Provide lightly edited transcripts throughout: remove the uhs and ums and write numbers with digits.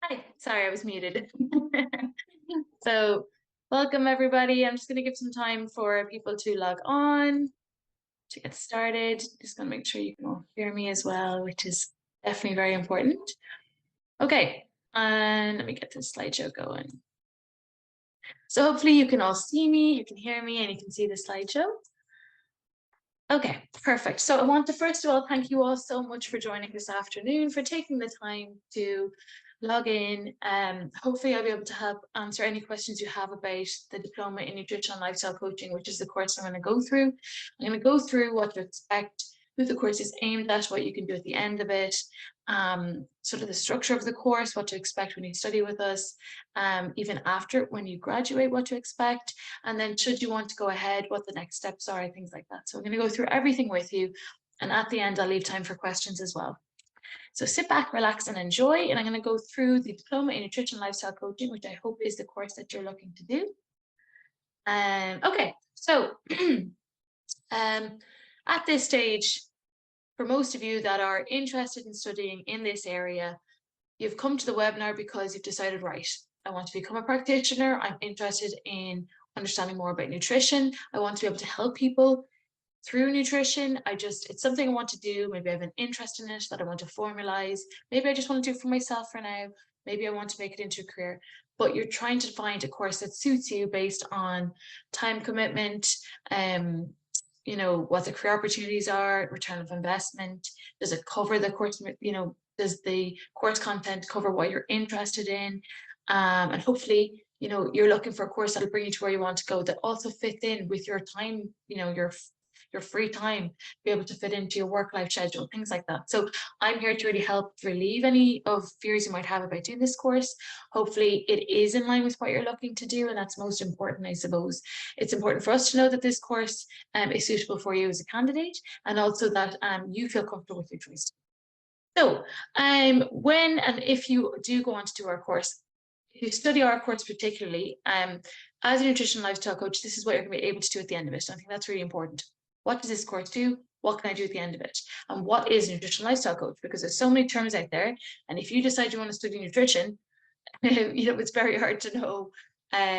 Hi, sorry, I was muted. So, welcome everybody. I'm just going to give some time for people to log on to get started. Just going to make sure you can all hear me as well, which is definitely very important. Okay, and let me get this slideshow going. So hopefully you can all see me, you can hear me, and you can see the slideshow. Okay, perfect. So I want to first of all thank you all so much for joining this afternoon, for taking the time to log in. Hopefully I'll be able to help answer any questions you have about the Diploma in Nutrition and Lifestyle Coaching, which is the course I'm going to go through. I'm going to go through what to expect, who the course is aimed at, what you can do at the end of it, sort of the structure of the course, what to expect when you study with us, even after when you graduate, what to expect, and then should you want to go ahead, what the next steps are, things like that. So I'm going to go through everything with you, and at the end I'll leave time for questions as well. So sit back, relax, and enjoy. And I'm going to go through the Diploma in Nutrition and Lifestyle Coaching, which I hope is the course that you're looking to do. Okay, so at this stage, for most of you that are interested in studying in this area, you've come to the webinar because you've decided, right, I want to become a practitioner. I'm interested in understanding more about nutrition. I want to be able to help people through nutrition. It's something I want to do. Maybe I have an interest in it that I want to formalize. Maybe I just want to do it for myself for now. Maybe I want to make it into a career. But you're trying to find a course that suits you based on time commitment, what the career opportunities are, return of investment. Does it cover the course, does the course content cover what you're interested in? And hopefully, you're looking for a course that'll bring you to where you want to go, that also fits in with your time, your free time, be able to fit into your work-life schedule, things like that. So I'm here to really help relieve any of fears you might have about doing this course. Hopefully it is in line with what you're looking to do, and that's most important, I suppose. It's important for us to know that this course is suitable for you as a candidate, and also that you feel comfortable with your choice. So when and if you do go on to do our course, if you study our course particularly, as a nutrition lifestyle coach, this is what you're going to be able to do at the end of it. So I think that's really important. What does this course do? What can I do at the end of it? And what is a nutrition lifestyle coach? Because there's so many terms out there. And if you decide you want to study nutrition, it's very hard to know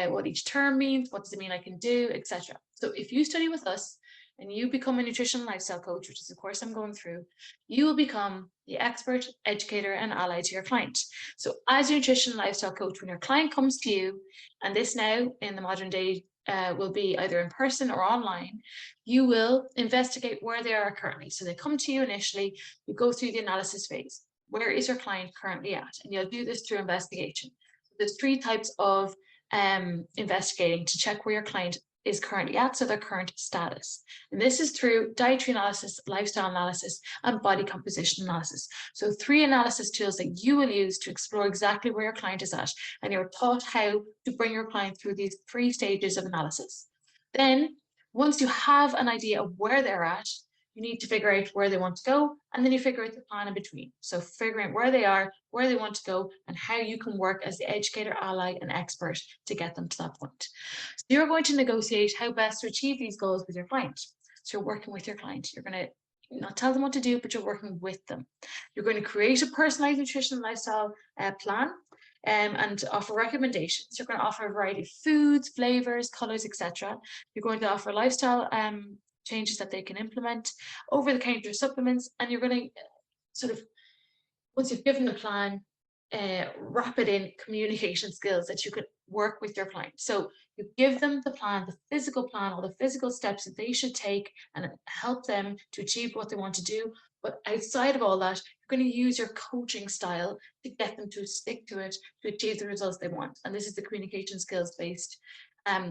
what each term means, what does it mean I can do, etc. So if you study with us and you become a nutrition lifestyle coach, which is the course I'm going through, you will become the expert, educator, and ally to your client. So as a nutrition lifestyle coach, when your client comes to you, and this now in the modern day will be either in person or online, you will investigate where they are currently. So they come to you initially, you go through the analysis phase. Where is your client currently at? And you'll do this through investigation. So there's 3 types of investigating to check where your client is currently at, so their current status. And this is through dietary analysis, lifestyle analysis, and body composition analysis. So 3 analysis tools that you will use to explore exactly where your client is at, and you're taught how to bring your client through these 3 stages of analysis. Then, once you have an idea of where they're at, you need to figure out where they want to go, and then you figure out the plan in between. So figuring out where they are, where they want to go, and how you can work as the educator, ally, and expert to get them to that point. So you're going to negotiate how best to achieve these goals with your client. So you're working with your client. You're going to not tell them what to do, but you're working with them. You're going to create a personalized nutrition and lifestyle plan and offer recommendations. You're going to offer a variety of foods, flavors, colors, etc. You're going to offer lifestyle changes that they can implement, over-the-counter supplements, and you're going to sort of, once you've given the plan, wrap it in communication skills that you could work with your client. So you give them the plan, the physical plan, all the physical steps that they should take and help them to achieve what they want to do. But outside of all that, you're going to use your coaching style to get them to stick to it, to achieve the results they want. And this is the communication skills based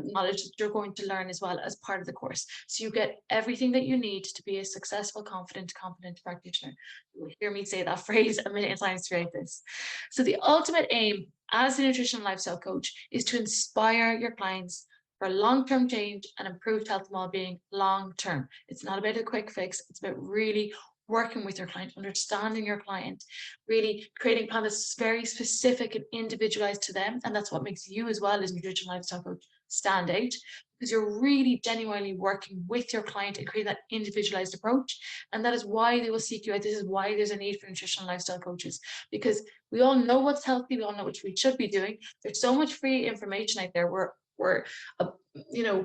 knowledge that you're going to learn as well as part of the course. So you get everything that you need to be a successful, confident, competent practitioner. You will hear me say that phrase a million times throughout this. So the ultimate aim as a nutrition lifestyle coach is to inspire your clients for long-term change and improved health and well-being long-term. It's not about a quick fix. It's about really working with your client, understanding your client, really creating a plan that's very specific and individualized to them. And that's what makes you as well as nutrition lifestyle coach stand out, because you're really genuinely working with your client and create that individualized approach. And that is why they will seek you out. This is why there's a need for nutritional lifestyle coaches, because we all know what's healthy. We all know what we should be doing. There's so much free information out there. We're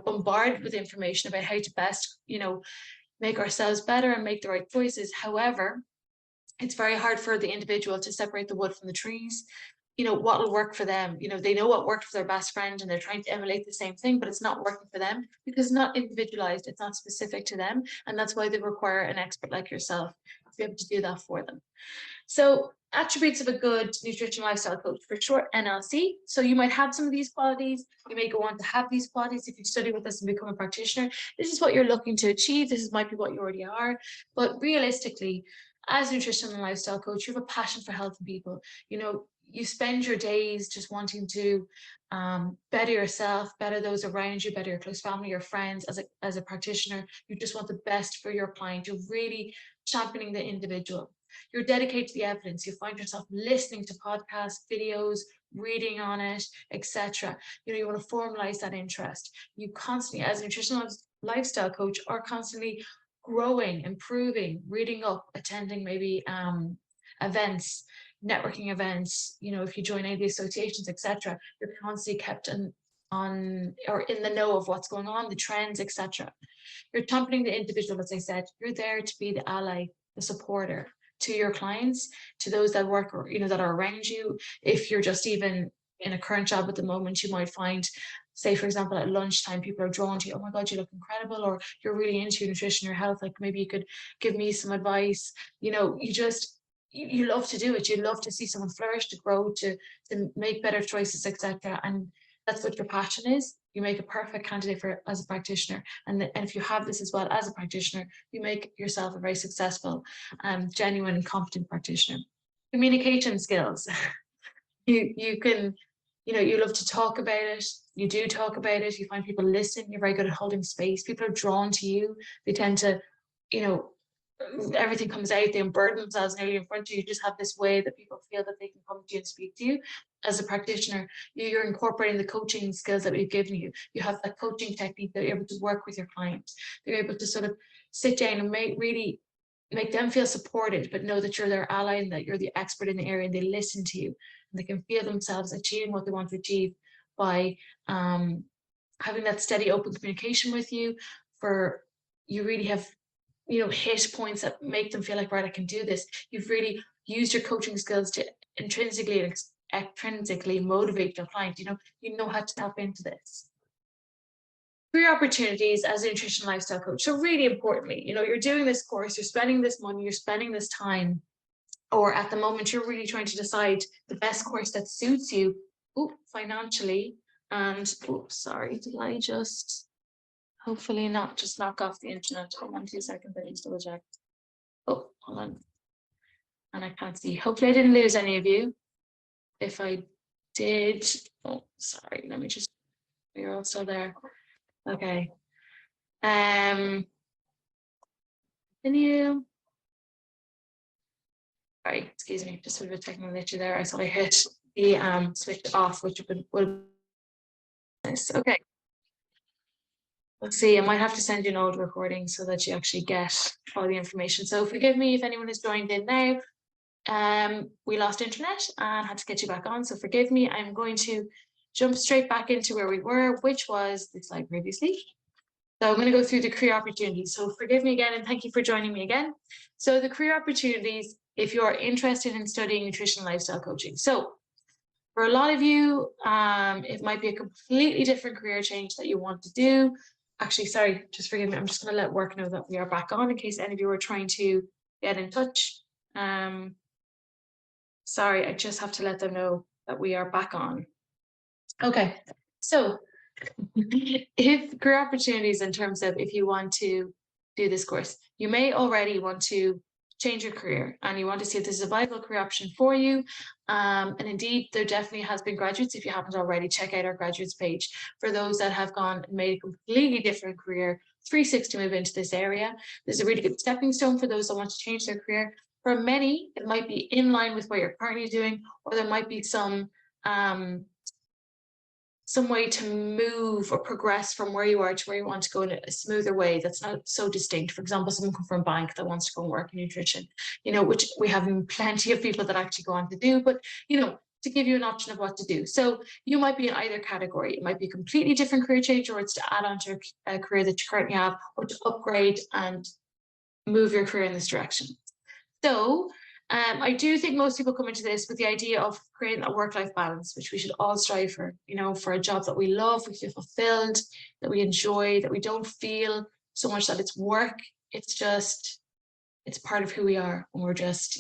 bombarded with information about how to best, make ourselves better and make the right choices. However, it's very hard for the individual to separate the wood from the trees. What will work for them. They know what worked for their best friend and they're trying to emulate the same thing, but it's not working for them because it's not individualized. It's not specific to them. And that's why they require an expert like yourself to be able to do that for them. So attributes of a good nutrition lifestyle coach, for short, NLC. So you might have some of these qualities. You may go on to have these qualities if you study with us and become a practitioner. This is what you're looking to achieve. Might be what you already are. But realistically, as a nutrition and lifestyle coach, you have a passion for helping people. You spend your days just wanting to better yourself, better those around you, better your close family, your friends. As a practitioner, you just want the best for your client. You're really championing the individual. You're dedicated to the evidence. You find yourself listening to podcasts, videos, reading on it, etc. You want to formalize that interest. You constantly, as a nutritional lifestyle coach, are constantly growing, improving, reading up, attending maybe events, networking events. If you join any of the associations, etc., you're constantly kept on or in the know of what's going on, the trends, etc. You're championing the individual, as I said. You're there to be the ally, the supporter to your clients, to those that work or that are around you. If you're just even in a current job at the moment, you might find, say for example, at lunchtime, people are drawn to you. Oh my God, you look incredible, or you're really into nutrition, your health. Like maybe you could give me some advice. You love to do it. You love to see someone flourish, to grow, to make better choices, etc. And that's what your passion is. You make a perfect candidate as a practitioner. And if you have this as well as a practitioner, you make yourself a very successful, genuine and competent practitioner. Communication skills. You can, you love to talk about it. You do talk about it. You find people listen. You're very good at holding space. People are drawn to you. They tend to, everything comes out, they unburden themselves nearly in front of you. You just have this way that people feel that they can come to you and speak to you. As a practitioner, you're incorporating the coaching skills that we've given you. You have that coaching technique that you're able to work with your clients. You're able to sort of sit down and really make them feel supported, but know that you're their ally and that you're the expert in the area, and they listen to you and they can feel themselves achieving what they want to achieve by having that steady, open communication with you. You really have hit points that make them feel like, right, I can do this. You've really used your coaching skills to intrinsically and extrinsically motivate your client. You know how to tap into this. Career opportunities as a nutrition lifestyle coach. So really importantly, you're doing this course, you're spending this money, you're spending this time, or at the moment you're really trying to decide the best course that suits you financially. And sorry, did I just hopefully not just knock off the internet? Hold on 2 seconds, I need to double check. Oh, hold on. And I can't see. Hopefully I didn't lose any of you. If I did, oh, sorry, let me just, you're all still there. Okay. Continue. Sorry, excuse me, just a bit of a technical issue there. I thought I hit the switch off, which would nice. Okay. Let's see, I might have to send you an old recording so that you actually get all the information. So forgive me if anyone has joined in now. We lost internet and had to get you back on, so forgive me. I'm going to jump straight back into where we were, which was the slide previously. So I'm going to go through the career opportunities. So forgive me again, and thank you for joining me again. So the career opportunities, if you're interested in studying nutrition and lifestyle coaching. So for a lot of you, it might be a completely different career change that you want to do. Actually, sorry, just forgive me. I'm just going to let work know that we are back on in case any of you are trying to get in touch. Sorry, I just have to let them know that we are back on. Okay, so if career opportunities in terms of if you want to do this course, you may already want to change your career and you want to see if this is a viable career option for you. And indeed, there definitely has been graduates. If you haven't already, check out our graduates page for those that have gone and made a completely different career, 360 move into this area. This is a really good stepping stone for those that want to change their career. For many, it might be in line with what you're currently doing, or there might be some some way to move or progress from where you are to where you want to go in a smoother way that's not so distinct. For example, someone come from a bank that wants to go and work in nutrition, which we have plenty of people that actually go on to do, but to give you an option of what to do. So you might be in either category. It might be a completely different career change, or it's to add on to a career that you currently have, or to upgrade and move your career in this direction. So I do think most people come into this with the idea of creating a work-life balance, which we should all strive for, for a job that we love, we feel fulfilled, that we enjoy, that we don't feel so much that it's work. It's just, it's part of who we are, and we're just,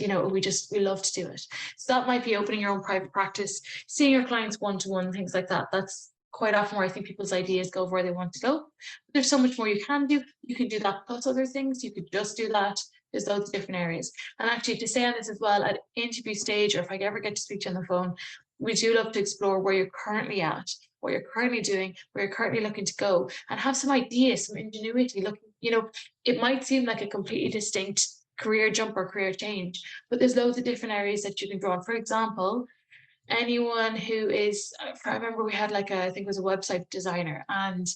we love to do it. So that might be opening your own private practice, seeing your clients one-to-one, things like that. That's quite often where I think people's ideas go of where they want to go. But there's so much more you can do. You can do that plus other things. You could just do that. There's loads of different areas. And actually, to say on this as well, at interview stage, or if I ever get to speak to you on the phone, we do love to explore where you're currently at, what you're currently doing, where you're currently looking to go, and have some ideas, some ingenuity. It might seem like a completely distinct career jump or career change, but there's loads of different areas that you can draw on. For example, anyone who is, I remember we had I think it was a website designer, and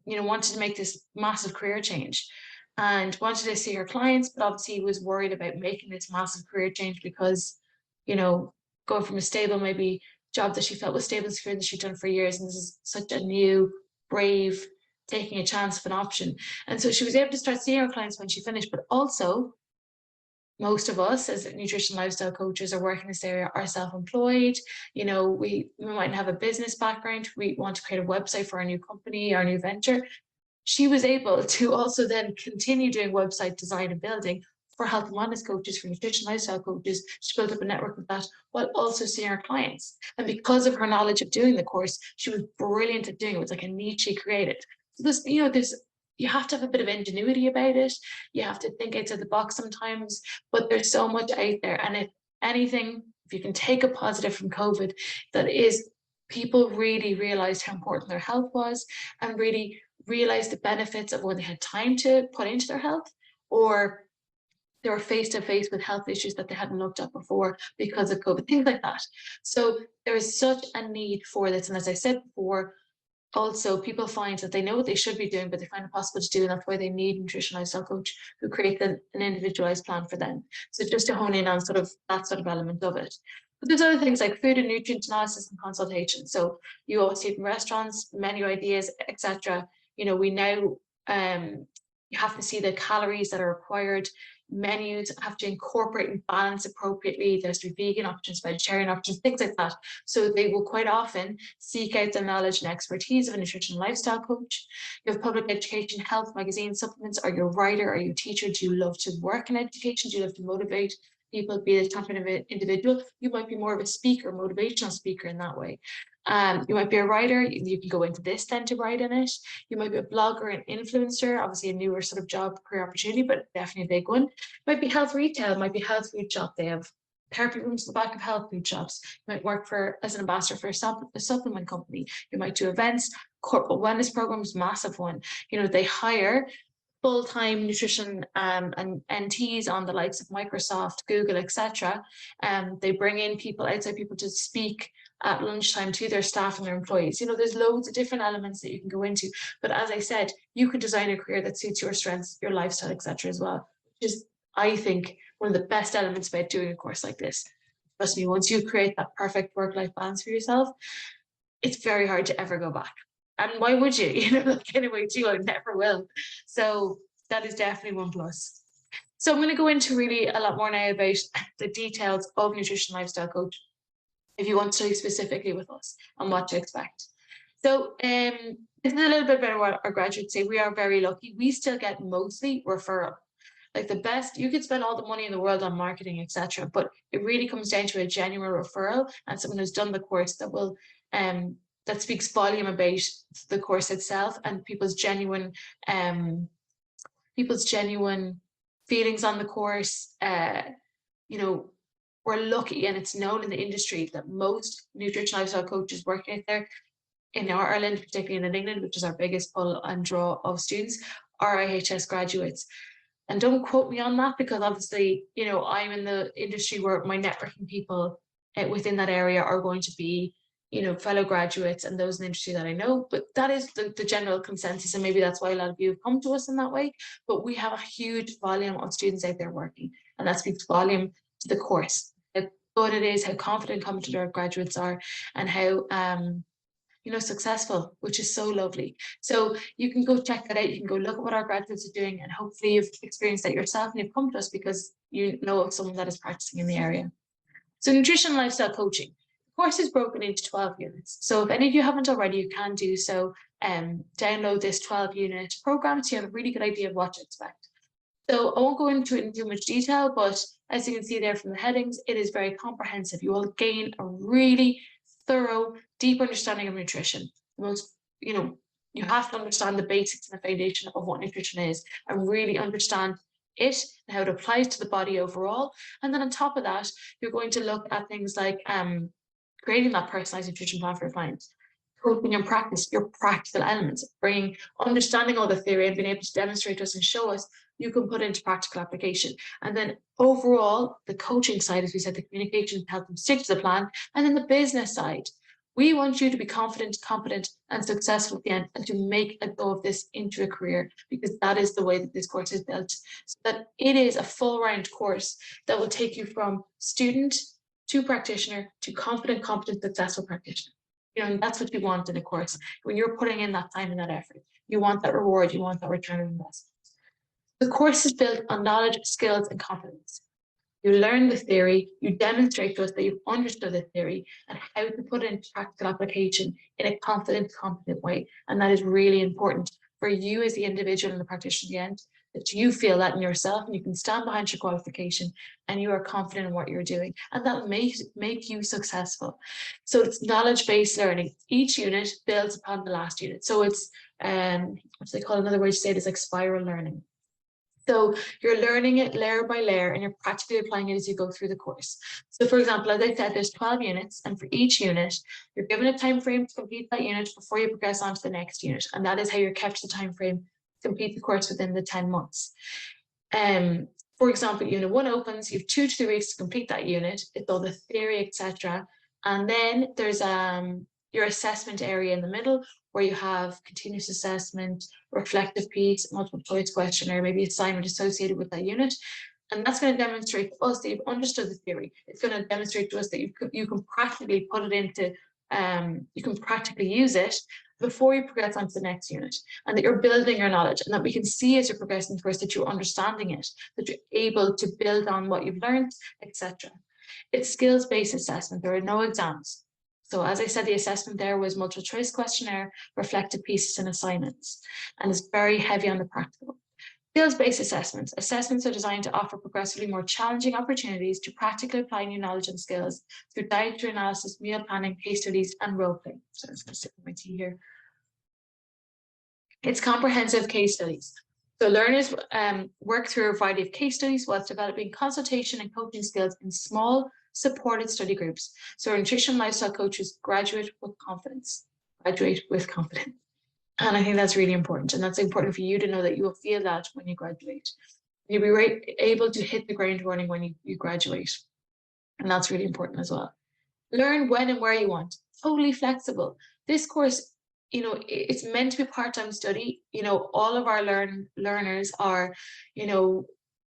wanted to make this massive career change and wanted to see her clients, but obviously was worried about making this massive career change because, going from a stable, maybe job that she felt was stable and secure that she'd done for years, and this is such a new, brave, taking a chance of an option. And so she was able to start seeing her clients when she finished, but also most of us as nutrition lifestyle coaches are working in this area are self-employed. We might have a business background. We want to create a website for our new company, our new venture. She was able to also then continue doing website design and building for health and wellness coaches, for nutrition lifestyle coaches. She built up a network of that while also seeing her clients. And because of her knowledge of doing the course, she was brilliant at doing it. It was like a niche she created. So you have to have a bit of ingenuity about it. You have to think outside the box sometimes, but there's so much out there. And if anything, if you can take a positive from COVID, that is people really realized how important their health was, and really realized the benefits of when they had time to put into their health, or they were face to face with health issues that they hadn't looked at before because of COVID, things like that. So there is such a need for this. And as I said before, also people find that they know what they should be doing, but they find it possible to do, and that's why they need a nutrition lifestyle coach who creates an individualized plan for them. So just to hone in on sort of that sort of element of it. But there's other things like food and nutrient analysis and consultation. So you always see it in restaurants, menu ideas, etc. We now you have to see the calories that are required. Menus have to incorporate and balance appropriately. There's to be vegan options, vegetarian options, things like that. So they will quite often seek out the knowledge and expertise of a nutrition lifestyle coach. You have public education, health, magazine, supplements. Are you a writer? Are you a teacher? Do you love to work in education? Do you love to motivate people, be a type of individual? You might be more of a speaker, motivational speaker in that way. You might be a writer. You can go into this then to write in it. You might be a blogger, an influencer, obviously a newer sort of job career opportunity, but definitely a big one. It might be health retail, it might be health food shop. They have therapy rooms at the back of health food shops. You might work as an ambassador for a supplement company. You might do events, corporate wellness programs, massive one. They hire full-time nutrition and NTs on the likes of Microsoft, Google, etc. They bring in outside people to speak at lunchtime to their staff and their employees. There's loads of different elements that you can go into. But as I said, you can design a career that suits your strengths, your lifestyle, etc. as well, which is, I think, one of the best elements about doing a course like this. Trust me, once you create that perfect work-life balance for yourself, it's very hard to ever go back. And why would you? Anyway, too, I never will. So that is definitely one plus. So I'm going to go into really a lot more now about the details of nutrition lifestyle coach, if you want to study specifically with us and what to expect. So this is a little bit about what our graduates say. We are very lucky. We still get mostly referral. Like the best, you could spend all the money in the world on marketing, etc. But it really comes down to a genuine referral and someone who's done the course that will that speaks volume about the course itself and people's genuine feelings on the course. We're lucky, and it's known in the industry that most nutrition lifestyle coaches working out there in Ireland, particularly in England, which is our biggest pull and draw of students, are IHS graduates. And don't quote me on that, because obviously, I'm in the industry where my networking people within that area are going to be fellow graduates and those in the industry that I know, but that is the general consensus, and maybe that's why a lot of you have come to us in that way. But we have a huge volume of students out there working, and that speaks volume to the course, how good it is, how confident, competent our graduates are, and how successful, which is so lovely. So you can go check that out. You can go look at what our graduates are doing, and hopefully you've experienced that yourself and you've come to us because you know of someone that is practicing in the area. So nutrition and lifestyle coaching. The course is broken into 12 units. So if any of you haven't already, you can do so. Download this 12-unit program so you have a really good idea of what to expect. So I won't go into it in too much detail, but as you can see there from the headings, it is very comprehensive. You will gain a really thorough, deep understanding of nutrition. You have to understand the basics and the foundation of what nutrition is and really understand it and how it applies to the body overall. And then on top of that, you're going to look at things like creating that personalized nutrition plan for your clients, coping and practice your practical elements, bringing understanding all the theory and being able to demonstrate to us and show us you can put into practical application. And then overall, the coaching side, as we said, the communication to help them stick to the plan. And then the business side, we want you to be confident, competent, and successful at the end, and to make a go of this into a career, because that is the way that this course is built. So that it is a full round course that will take you from student to practitioner to confident, competent, successful practitioner. And that's what you want in a course. When you're putting in that time and that effort, you want that reward, you want that return on investment. The course is built on knowledge, skills, and confidence. You learn the theory, you demonstrate to us that you've understood the theory and how to put it into practical application in a confident, competent way. And that is really important for you as the individual and the practitioner at the end, that you feel that in yourself and you can stand behind your qualification and you are confident in what you're doing. And that will make you successful. So it's knowledge-based learning. Each unit builds upon the last unit. So it's, what they call, another way to say it is like spiral learning. So you're learning it layer by layer and you're practically applying it as you go through the course. So for example, as I said, there's 12 units, and for each unit, you're given a time frame to complete that unit before you progress on to the next unit. And that is how you're kept to the time frame to complete the course within the 10 months. For example, unit 1 opens, you have 2 to 3 weeks to complete that unit. It's all the theory, etc. And then there's your assessment area in the middle, where you have continuous assessment, reflective piece, multiple choice questionnaire, maybe assignment associated with that unit. And that's going to demonstrate to us that you've understood the theory. It's going to demonstrate to us that you can practically put it into, you can practically use it before you progress on to the next unit, and that you're building your knowledge, and that we can see as you're progressing first that you're understanding it, that you're able to build on what you've learned, etc. It's skills-based assessment. There are no exams. So as I said, the assessment there was multiple choice questionnaire, reflective pieces and assignments, and it's very heavy on the practical. Skills-based assessments. Assessments are designed to offer progressively more challenging opportunities to practically apply new knowledge and skills through dietary analysis, meal planning, case studies, and role play. So I'm just going to sip my tea here. It's comprehensive case studies. So learners work through a variety of case studies whilst developing consultation and coaching skills in small, supported study groups. So our nutrition lifestyle coaches graduate with confidence. And I think that's really important. And that's important for you to know that you will feel that when you graduate. You'll be able to hit the ground running when you graduate. And that's really important as well. Learn when and where you want. Totally flexible. This course, it's meant to be a part-time study. All of our learners are,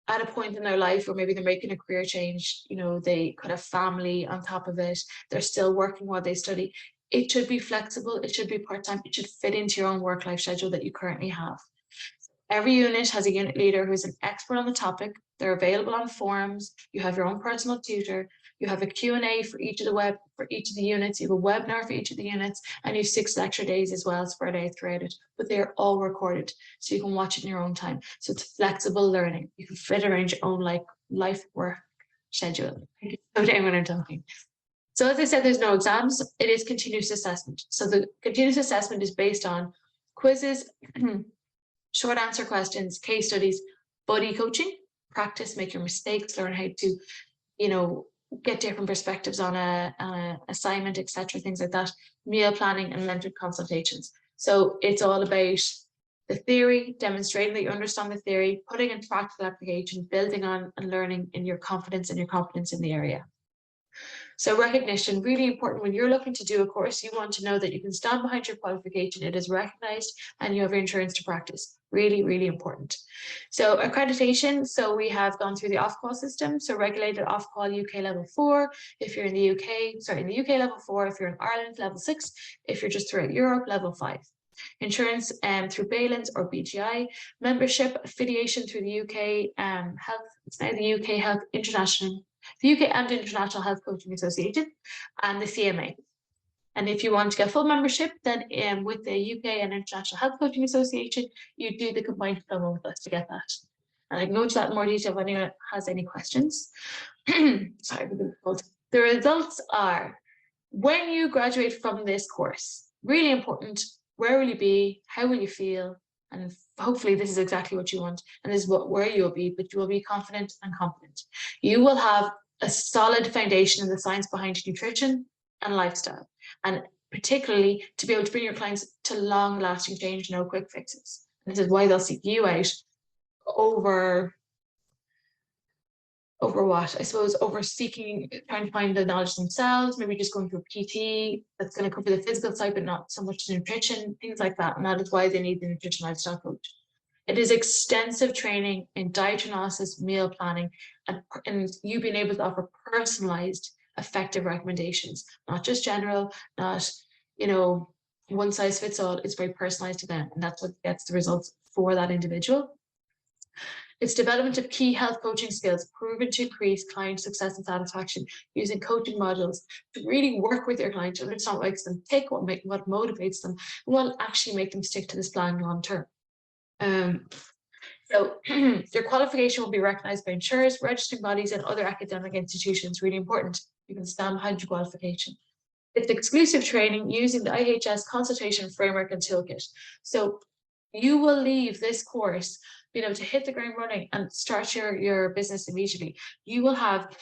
at a point in their life where maybe they're making a career change, they could have family on top of it. They're still working while they study. It should be flexible. It should be part-time. It should fit into your own work-life schedule that you currently have. Every unit has a unit leader who's an expert on the topic. They're available on forums. You have your own personal tutor. You have a Q&A for each of the units. You have a webinar for each of the units, and you have 6 lecture days as well spread out throughout it. But they are all recorded, so you can watch it in your own time. So it's flexible learning. You can fit around your own life work schedule. So down when I'm talking. So as I said, there's no exams. It is continuous assessment. So the continuous assessment is based on quizzes, short answer questions, case studies, buddy coaching, practice, make your mistakes, learn how to, get different perspectives on a assignment, etc., things like that, meal planning and mentored consultations. So it's all about the theory, demonstrating that you understand the theory, putting into practical application, building on and learning in your confidence and your competence in the area. So recognition, really important. When you're looking to do a course, you want to know that you can stand behind your qualification, it is recognized, and you have your insurance to practice. Really, really important. So accreditation, so we have gone through the Ofqual system, so regulated Ofqual UK level 4, if you're in the UK, sorry, in the UK level 4, if you're in Ireland, level 6, if you're just throughout Europe, level 5. Insurance through Balance or BGI, membership affiliation through the UK Health, it's now the UK Health International, the UK and International Health Coaching Association, and the CMA. And if you want to get full membership, then with the UK and International Health Coaching Association, you do the combined diploma with us to get that. And I can go into that in more detail if anyone has any questions. Sorry, the results are, when you graduate from this course, really important, where will you be, how will you feel, and hopefully this is exactly what you want, and this is where you'll be, but you will be confident and competent. You will have a solid foundation in the science behind nutrition and lifestyle, and particularly to be able to bring your clients to long-lasting change, no quick fixes. And this is why they'll seek you out over what? I suppose over seeking, trying to find the knowledge themselves, maybe just going through a PT that's going to cover the physical side, but not so much the nutrition, things like that. And that is why they need the nutrition lifestyle coach. It is extensive training in diet analysis, meal planning, and you being able to offer personalized, effective recommendations, not just general, not, you know, one size fits all. It's very personalized to them. And that's what gets the results for that individual. It's development of key health coaching skills proven to increase client success and satisfaction using coaching modules to really work with your client to understand what makes them tick, what motivates them, and what will actually make them stick to this plan long term. So your qualification will be recognized by insurers, registering bodies, and other academic institutions. Really important. You can stand behind your qualification. It's exclusive training using the IHS consultation framework and toolkit. So you will leave this course being able to hit the ground running and start your business immediately. You will have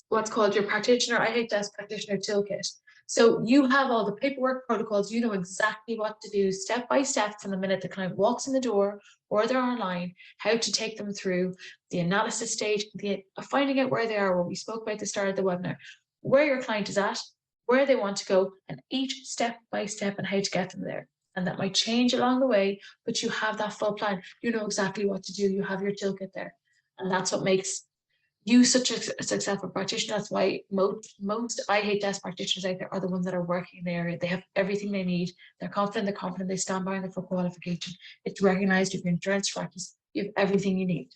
what's called your IHS practitioner toolkit. So you have all the paperwork protocols, you know exactly what to do step by step from the minute the client walks in the door or they're online, how to take them through the analysis stage, finding out where they are, what we spoke about at the start of the webinar, where your client is at, where they want to go, and each step by step and how to get them there. And that might change along the way, but you have that full plan. You know exactly what to do. You have your toolkit there. And that's what makes you such a successful practitioner. That's why most IHS practitioners out there are the ones that are working in the area. They have everything they need. They're confident, they stand by them for qualification. It's recognized, you have insurance practice, you have everything you need.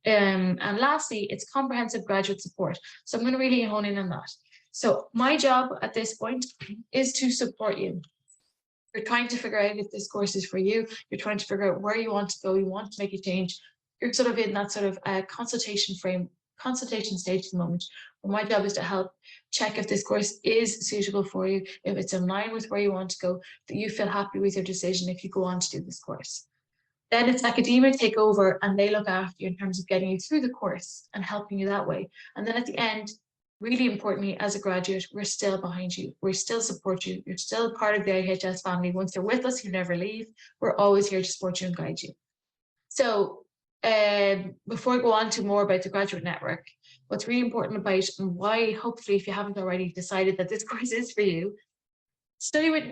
And lastly, it's comprehensive graduate support. So I'm going to really hone in on that. So my job at this point is to support you. You're trying to figure out if this course is for you. You're trying to figure out where you want to go. You want to make a change. You're sort of in that sort of consultation stage at the moment. But my job is to help check if this course is suitable for you, if it's in line with where you want to go, that you feel happy with your decision if you go on to do this course. Then it's academia take over and they look after you in terms of getting you through the course and helping you that way. And then at the end, really importantly, as a graduate, we're still behind you. We still support you. You're still part of the IHS family. Once you're with us, you never leave. We're always here to support you and guide you. So before I go on to more about the graduate network, what's really important about and why, hopefully, if you haven't already decided that this course is for you, study with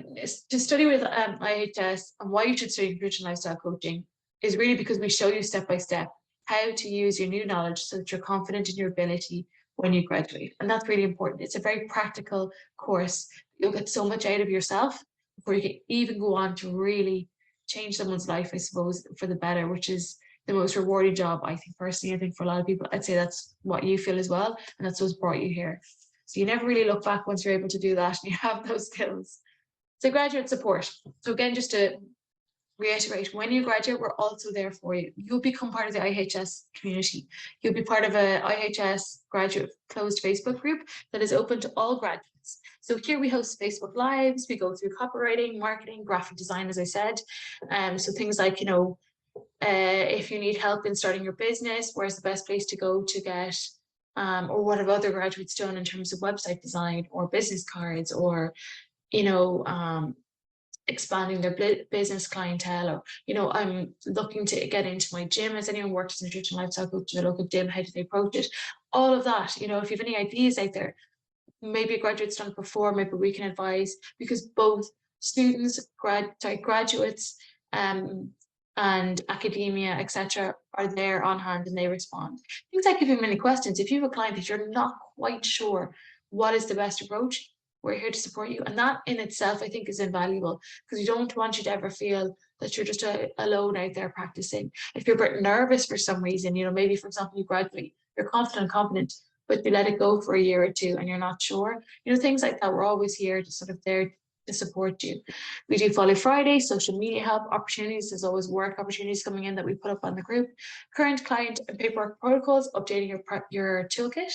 IHS and why you should study nutrition lifestyle coaching is really because we show you step by step how to use your new knowledge so that you're confident in your ability when you graduate. And that's really important. It's a very practical course. You'll get so much out of yourself before you can even go on to really change someone's life, I suppose, for the better, which is the most rewarding job, I think, personally. I think for a lot of people, I'd say that's what you feel as well. And that's what's brought you here. So you never really look back once you're able to do that and you have those skills. So graduate support. So again, just to reiterate, when you graduate, we're also there for you. You'll become part of the IHS community. You'll be part of a IHS graduate closed Facebook group that is open to all graduates. So here we host Facebook Lives, we go through copywriting, marketing, graphic design, as I said. So things like, you know, if you need help in starting your business, where's the best place to go to get, or what have other graduates done in terms of website design or business cards, or, you know, expanding their business clientele, or, you know, I'm looking to get into my gym. Has anyone worked as a nutrition lifestyle coach in a local gym? How do they approach it? All of that, you know, if you have any ideas out there, maybe a graduate's done it before, maybe we can advise, because both students, graduates, and academia, etc., are there on hand and they respond. Things like if you have many questions, if you have a client that you're not quite sure what is the best approach, we're here to support you. And that in itself, I think, is invaluable, because we don't want you to ever feel that you're just alone out there practicing. If you're a bit nervous for some reason, maybe, for example, you graduate, you're confident and competent, but you let it go for a year or two and you're not sure, things like that, we're always here to sort of there to support you. We do Follow Friday, social media help opportunities. There's always work opportunities coming in that we put up on the group. Current client and paperwork protocols, updating your toolkit,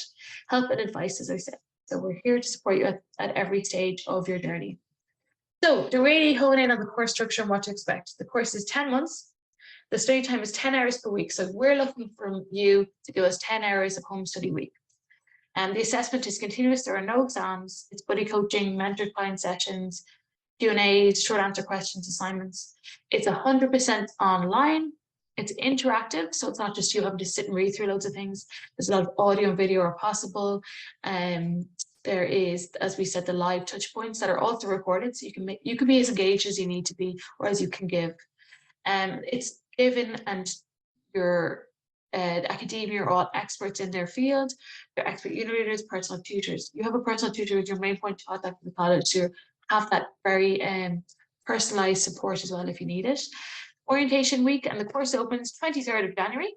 help and advice, as I said. So we're here to support you at every stage of your journey. So to really hone in on the course structure and what to expect, the course is 10 months. The study time is 10 hours per week. So we're looking for you to give us 10 hours of home study week. And the assessment is continuous. There are no exams. It's buddy coaching, mentored client sessions, Q&As, short answer questions, assignments. It's 100% online. It's interactive, so it's not just you having to sit and read through loads of things. There's a lot of audio and video are possible. There is, as we said, the live touch points that are also recorded, so you can be as engaged as you need to be or as you can give. It's given, and your academia are all experts in their field. They're expert unit leaders, personal tutors. You have a personal tutor as your main point of contact with the college to have that very personalized support as well if you need it. Orientation week, and the course opens 23rd of January,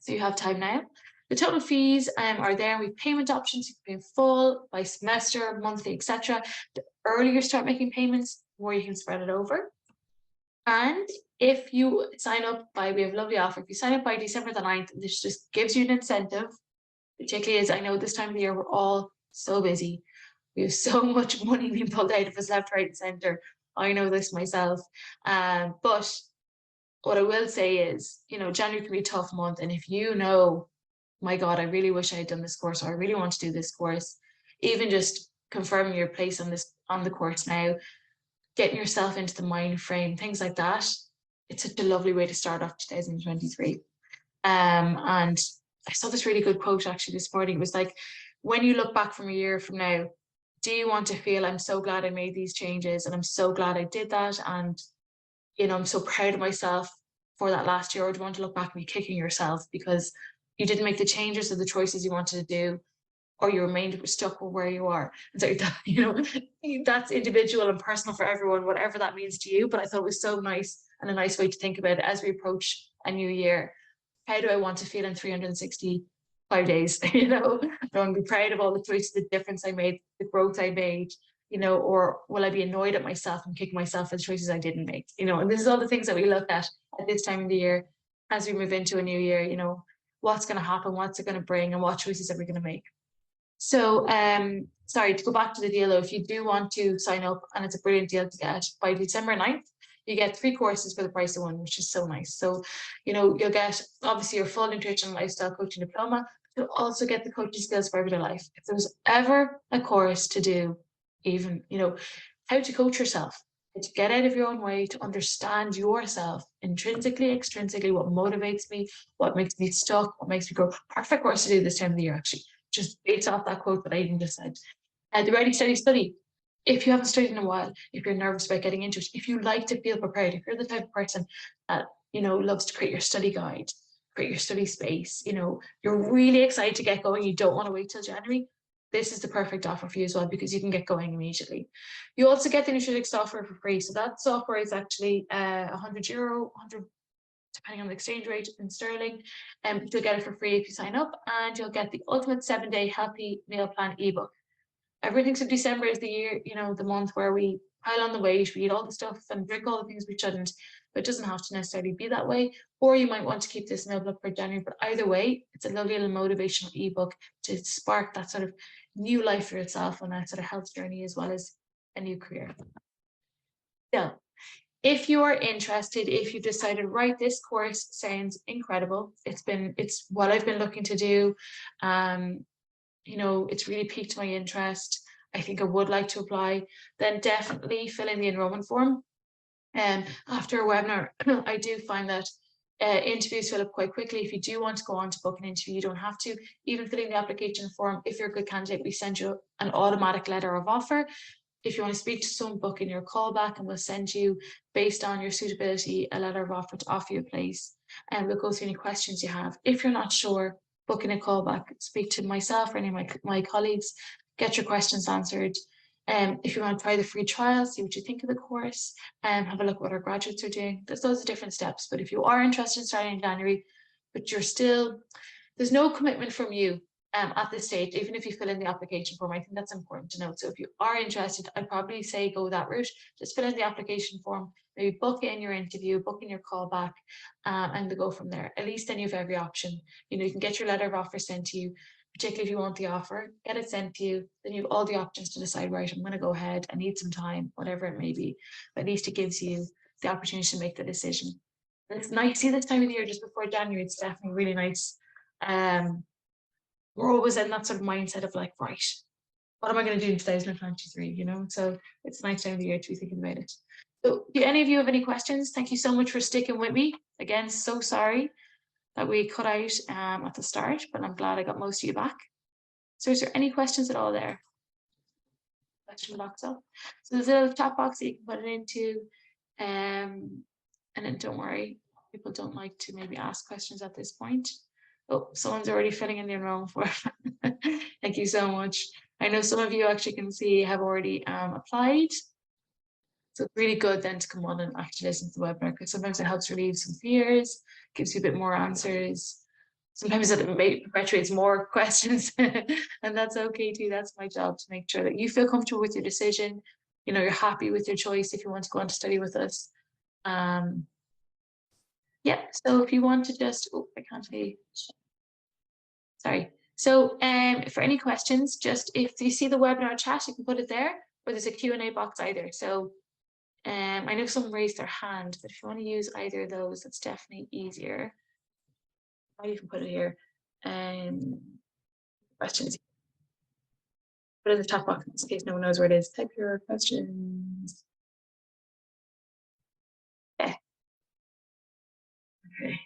so you have time now. The total fees are there. We have payment options. You can pay in full, by semester, monthly, etc. The earlier you start making payments, the more you can spread it over. And if you sign up we have a lovely offer. If you sign up by December the 9th, this just gives you an incentive, particularly as I know this time of the year, we're all so busy. We have so much money being pulled out of us left, right, and center. I know this myself. But what I will say is, January can be a tough month. And if my God, I really wish I had done this course, or I really want to do this course, even just confirming your place on the course now, getting yourself into the mind frame, things like that, it's such a lovely way to start off 2023. And I saw this really good quote actually this morning. It was like, when you look back from a year from now, do you want to feel, I'm so glad I made these changes and I'm so glad I did that, and I'm so proud of myself for that last year? Or do you want to look back and be kicking yourself because you didn't make the changes or the choices you wanted to do, or you remained stuck with where you are? And so that's individual and personal for everyone, whatever that means to you. But I thought it was so nice, and a nice way to think about it as we approach a new year. How do I want to feel in 365 days? I want to be proud of all the choices, the difference I made, the growth I made, or will I be annoyed at myself and kick myself for the choices I didn't make? And this is all the things that we look at this time of the year as we move into a new year. What's going to happen, what's it going to bring, and what choices are we going to make? So, sorry, to go back to the deal though, if you do want to sign up, and it's a brilliant deal to get, by December 9th, you get 3 courses for the price of 1, which is so nice. So, you'll get obviously your full nutrition and lifestyle coaching diploma, but you'll also get the coaching skills for everyday life. If there's ever a course to do, even, how to coach yourself, to get out of your own way, to understand yourself intrinsically, extrinsically, what motivates me, what makes me stuck, what makes me grow. Perfect course to do this time of the year, actually, just based off that quote that I even just said. The Ready, Steady, Study. If you haven't studied in a while, if you're nervous about getting into it, if you like to feel prepared, if you're the type of person that, loves to create your study guide, create your study space, you're really excited to get going, you don't want to wait till January, this is the perfect offer for you as well, because you can get going immediately. You also get the Nutritic software for free. So that software is actually €100, 100 depending on the exchange rate in sterling. You'll get it for free if you sign up, and you'll get the Ultimate 7-Day Healthy Meal Plan ebook. Everything thinks of December is the year, the month where we pile on the weight, we eat all the stuff and drink all the things we shouldn't, but it doesn't have to necessarily be that way. Or you might want to keep this meal book for January, but either way, it's a lovely little motivational ebook to spark that sort of new life for yourself on a sort of health journey, as well as a new career. So, if you are interested, if you decided, right, this course sounds incredible, it's what I've been looking to do, it's really piqued my interest, I think I would like to apply, then definitely fill in the enrollment form. After a webinar, I do find that interviews fill up quite quickly. If you do want to go on to book an interview, you don't have to. Even filling the application form, if you're a good candidate, we send you an automatic letter of offer. If you want to speak to someone, book in your callback, and we'll send you, based on your suitability, a letter of offer to offer you a place. And we'll go through any questions you have. If you're not sure, book in a callback, speak to myself or any of my colleagues, get your questions answered. If you want to try the free trial, see what you think of the course, and have a look at what our graduates are doing. There's loads of different steps. But if you are interested in starting in January, but you're still, there's no commitment from you at this stage, even if you fill in the application form. I think that's important to note. So if you are interested, I'd probably say go that route. Just fill in the application form, maybe book in your interview, book in your callback, and go from there. At least then you have every option. You know, you can get your letter of offer sent to you, particularly if you want the offer, get it sent to you, then you have all the options to decide, right, I'm going to go ahead, I need some time, whatever it may be. But at least it gives you the opportunity to make the decision. And it's nice, see this time of the year, just before January, it's definitely really nice. We're always in that sort of mindset of like, right, what am I going to do in 2023, you know? So it's a nice time of the year to be thinking about it. So do any of you have any questions? Thank you so much for sticking with me. Again, so sorry that we cut out at the start, but I'm glad I got most of you back. So is there any questions at all there? Question box up. So there's a little chat box that you can put it into. And then don't worry, people don't like to maybe ask questions at this point. Oh, someone's already filling in the enrollment form. Thank you so much. I know some of you actually can see have already applied. So it's really good then to come on and actually listen to the webinar, because sometimes it helps relieve some fears, gives you a bit more answers. Sometimes it perpetuates more questions, and that's okay too. That's my job, to make sure that you feel comfortable with your decision. You know, you're happy with your choice if you want to go on to study with us. Yeah, so if you want to just, oh, I can't see. Sorry. So for any questions, just if you see the webinar chat, you can put it there, or there's a Q&A box either. So I know someone raised their hand, but if you want to use either of those, it's definitely easier. Or you can put it here. Questions. Put it in the chat box in case no one knows where it is. Type your questions. Yeah. Okay.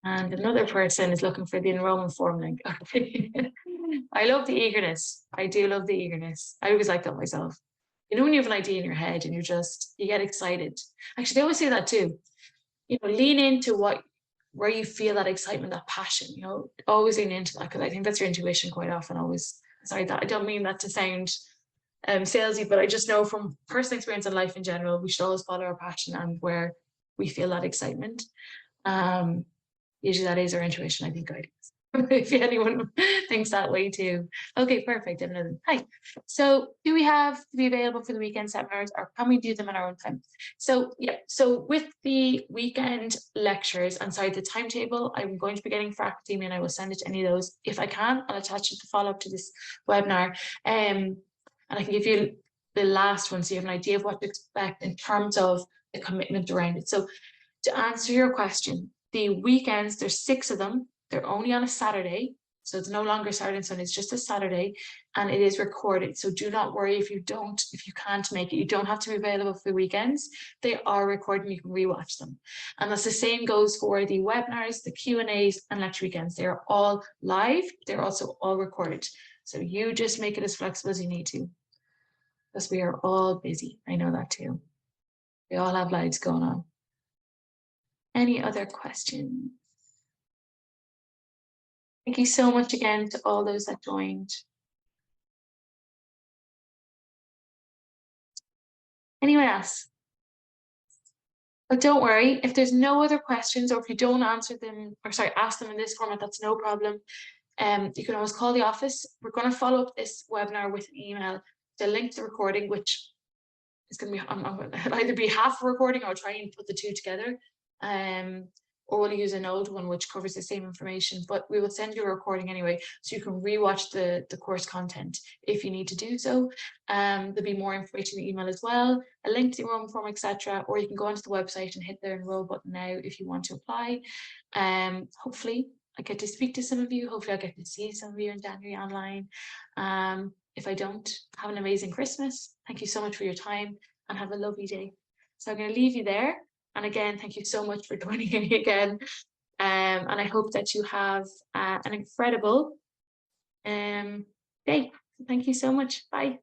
And another person is looking for the enrollment form link. Okay. I love the eagerness. I do love the eagerness. I always like that myself. You know, when you have an idea in your head and you get excited. Actually, they always say that too. You know, lean into where you feel that excitement, that passion, you know, always lean into that, because I think that's your intuition quite often. Always, sorry, that I don't mean that to sound salesy, but I just know from personal experience in life in general, we should always follow our passion and where we feel that excitement. Usually that is our intuition, I think, guiding us. If anyone thinks that way too. Okay, perfect. Hi. So do we have to be available for the weekend seminars, or can we do them in our own time? So yeah, so with the weekend lectures, and sorry, the timetable, I'm going to be getting for academia, and I will send it to any of those. If I can, I'll attach it to follow up to this webinar. And I can give you the last one so you have an idea of what to expect in terms of the commitment around it. So to answer your question, the weekends, there's 6 of them. They're only on a Saturday. So it's no longer Saturday and Sunday, it's just a Saturday, and it is recorded. So do not worry if you can't make it. You don't have to be available for the weekends. They are recorded, you can rewatch them. And that's the same goes for the webinars, the Q&As, and lecture weekends. They're all live. They're also all recorded. So you just make it as flexible as you need to, because we are all busy. I know that too. We all have lives going on. Any other questions? Thank you so much again to all those that joined. Anyone else? But don't worry, if there's no other questions, or if you don't answer them, or sorry, ask them in this format, that's no problem. You can always call the office. We're going to follow up this webinar with an email, the link to the recording, which is going to be, it'll either be half a recording, or I'll try and put the two together. Or we'll use an old one which covers the same information, but we will send you a recording anyway, so you can rewatch the course content if you need to do so. There'll be more information in the email as well, a link to the enrollment form, etc. Or you can go onto the website and hit the enroll button now if you want to apply. Hopefully I get to speak to some of you. Hopefully I'll get to see some of you in January online. If I don't, have an amazing Christmas. Thank you so much for your time, and have a lovely day. So I'm going to leave you there. And again, thank you so much for joining me again. And I hope that you have an incredible day. Thank you so much. Bye.